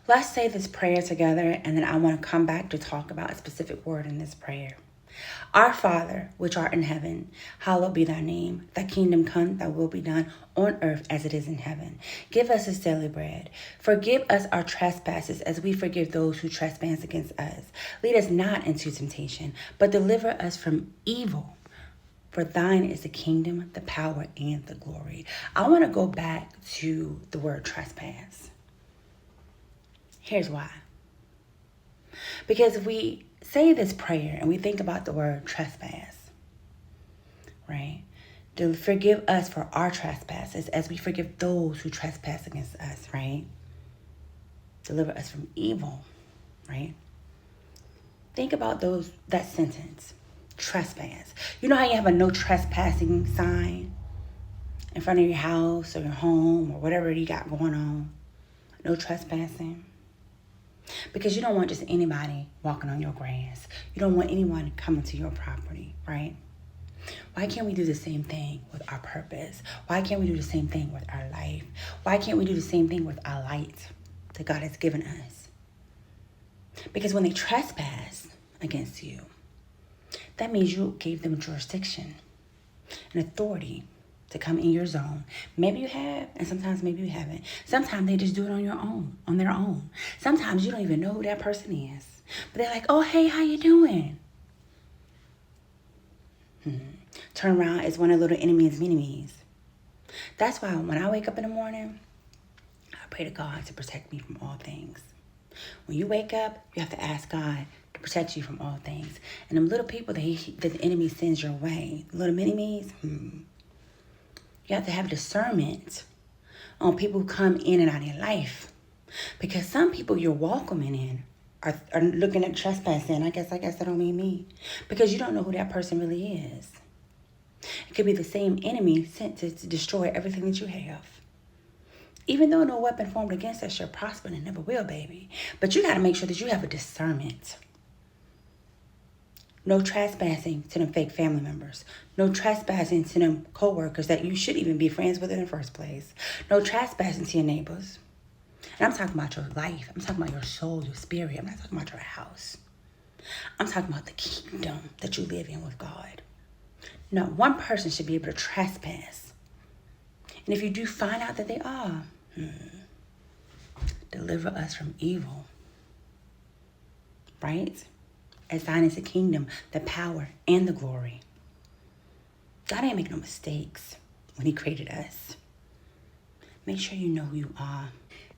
Let's say this prayer together, and then I want to come back to talk about a specific word in this prayer. Our Father, which art in heaven, hallowed be thy name. Thy kingdom come, thy will be done on earth as it is in heaven. Give us this daily bread. Forgive us our trespasses as we forgive those who trespass against us. Lead us not into temptation, but deliver us from evil. For thine is the kingdom, the power, and the glory. I want to go back to the word trespass. Here's why. Because if we say this prayer and we think about the word trespass, right? To forgive us for our trespasses as we forgive those who trespass against us, right? Deliver us from evil, right? Think about that sentence, trespass. You know how you have a no trespassing sign in front of your house or your home or whatever you got going on? No trespassing. Because you don't want just anybody walking on your grass. You don't want anyone coming to your property, right? Why can't we do the same thing with our purpose? Why can't we do the same thing with our life? Why can't we do the same thing with our light that God has given us? Because when they trespass against you, that means you gave them jurisdiction and authority to come in your zone. Maybe you have, and sometimes maybe you haven't. Sometimes they just do it on their own. Sometimes you don't even know who that person is. But they're like, oh, hey, how you doing? Turn around, it's one of the little enemies. That's why when I wake up in the morning, I pray to God to protect me from all things. When you wake up, you have to ask God to protect you from all things. And them little people that the enemy sends your way, little mini-me's, you have to have discernment on people who come in and out of your life. Because some people you're welcoming in are looking at trespassing. I guess that don't mean me. Because you don't know who that person really is. It could be the same enemy sent to destroy everything that you have. Even though no weapon formed against us shall prosper, and it never will, baby. But you got to make sure that you have a discernment. No trespassing to them fake family members. No trespassing to them co-workers that you shouldn't even be friends with in the first place. No trespassing to your neighbors. And I'm talking about your life. I'm talking about your soul, your spirit. I'm not talking about your house. I'm talking about the kingdom that you live in with God. No, one person should be able to trespass. And if you do find out that they are, deliver us from evil. Right? As thine is the kingdom, the power, and the glory. God ain't make no mistakes when he created us. Make sure you know who you are.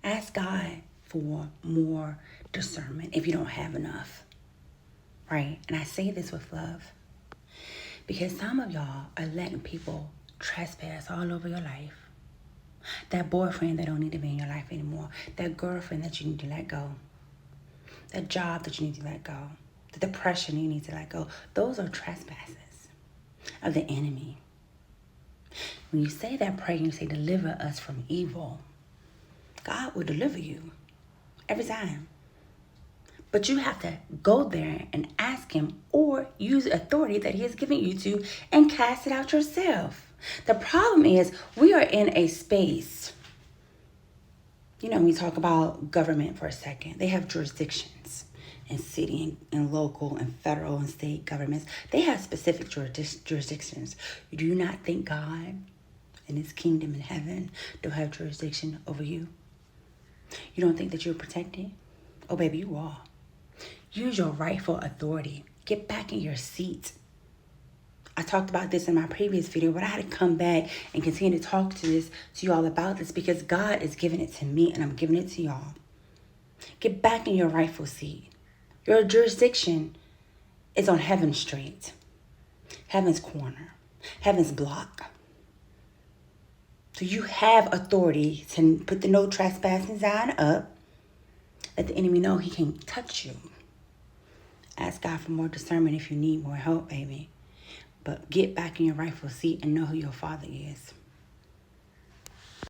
Ask God for more discernment if you don't have enough. Right? And I say this with love. Because some of y'all are letting people trespass all over your life. That boyfriend that don't need to be in your life anymore. That girlfriend that you need to let go. That job that you need to let go. The depression you need to let go. Those are trespasses of the enemy. When you say that prayer, you say, deliver us from evil. God will deliver you every time. But you have to go there and ask him or use authority that he has given you to and cast it out yourself. The problem is we are in a space. You know, we talk about government for a second. They have jurisdictions in city and local and federal and state governments. They have specific jurisdictions. You do not think God in his kingdom in heaven don't have jurisdiction over you? You don't think that you're protected? Oh, baby, you are. Use your rightful authority. Get back in your seat. I talked about this in my previous video, but I had to come back and continue to talk to y'all about this because God is giving it to me and I'm giving it to y'all. Get back in your rightful seat. Your jurisdiction is on Heaven's Street, Heaven's Corner, Heaven's Block. So you have authority to put the no trespassing sign up. Let the enemy know he can't touch you. Ask God for more discernment if you need more help, baby. But get back in your rightful seat and know who your Father is.